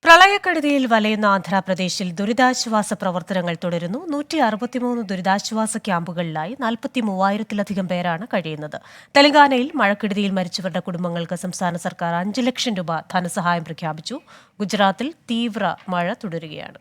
പ്രളയക്കെടുതിയിൽ വലയുന്ന ആന്ധ്രാപ്രദേശിൽ ദുരിതാശ്വാസ പ്രവർത്തനങ്ങൾ തുടരുന്നു. 163 ദുരിതാശ്വാസ ക്യാമ്പുകളിലായി 43,000-ലധികം പേരാണ് കഴിയുന്നത്. തെലങ്കാനയിൽ മഴക്കെടുതിയിൽ മരിച്ചവരുടെ കുടുംബങ്ങൾക്ക് സംസ്ഥാന സർക്കാർ 5 ലക്ഷം രൂപ ധനസഹായം പ്രഖ്യാപിച്ചു. ഗുജറാത്തിൽ തീവ്ര മഴ തുടരുകയാണ്.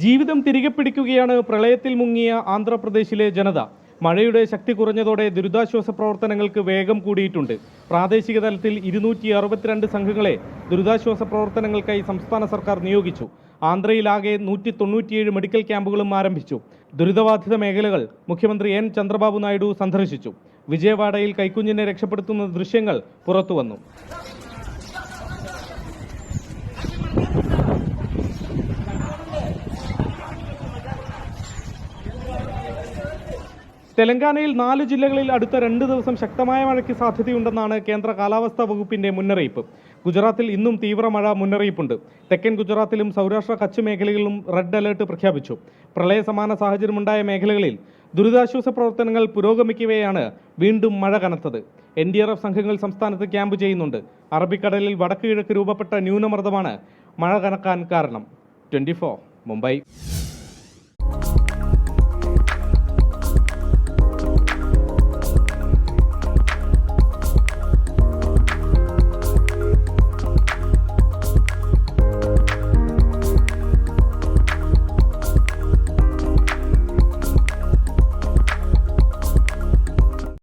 ജീവിതം തിരികെ പിടിക്കുകയാണ് പ്രളയത്തിൽ മുങ്ങിയ ആന്ധ്രാപ്രദേശിലെ ജനത. മഴയുടെ ശക്തി കുറഞ്ഞതോടെ ദുരിതാശ്വാസ പ്രവർത്തനങ്ങൾക്ക് വേഗം കൂടിയിട്ടുണ്ട്. പ്രാദേശിക തലത്തിൽ 262 സംഘങ്ങളെ ദുരിതാശ്വാസ പ്രവർത്തനങ്ങൾക്കായി സംസ്ഥാന സർക്കാർ നിയോഗിച്ചു. ആന്ധ്രയിലാകെ 197 മെഡിക്കൽ ക്യാമ്പുകളും ആരംഭിച്ചു. ദുരിതബാധിത മേഖലകൾ മുഖ്യമന്ത്രി എൻ ചന്ദ്രബാബു നായിഡു സന്ദർശിച്ചു. വിജയവാഡയിൽ കൈക്കുഞ്ഞിനെ രക്ഷപ്പെടുത്തുന്ന ദൃശ്യങ്ങൾ പുറത്തുവന്നു. തെലങ്കാനയിൽ 4 ജില്ലകളിൽ അടുത്ത 2 ദിവസം ശക്തമായ മഴയ്ക്ക് സാധ്യതയുണ്ടെന്നാണ് കേന്ദ്ര കാലാവസ്ഥാ വകുപ്പിന്റെ മുന്നറിയിപ്പ്. ഗുജറാത്തിൽ ഇന്നും തീവ്ര മഴ മുന്നറിയിപ്പുണ്ട്. തെക്കൻ ഗുജറാത്തിലും സൗരാഷ്ട്ര കച്ച് മേഖലകളിലും റെഡ് അലേർട്ട് പ്രഖ്യാപിച്ചു. പ്രളയ സമാന സാഹചര്യമുണ്ടായ മേഖലകളിൽ ദുരിതാശ്വാസ പ്രവർത്തനങ്ങൾ പുരോഗമിക്കവെയാണ് വീണ്ടും മഴ കനത്തത്. NDRF സംഘങ്ങൾ സംസ്ഥാനത്ത് ക്യാമ്പ് ചെയ്യുന്നുണ്ട്. അറബിക്കടലിൽ വടക്ക് കിഴക്ക് രൂപപ്പെട്ട ന്യൂനമർദ്ദമാണ് മഴ കനക്കാൻ കാരണം. 24 മുംബൈ.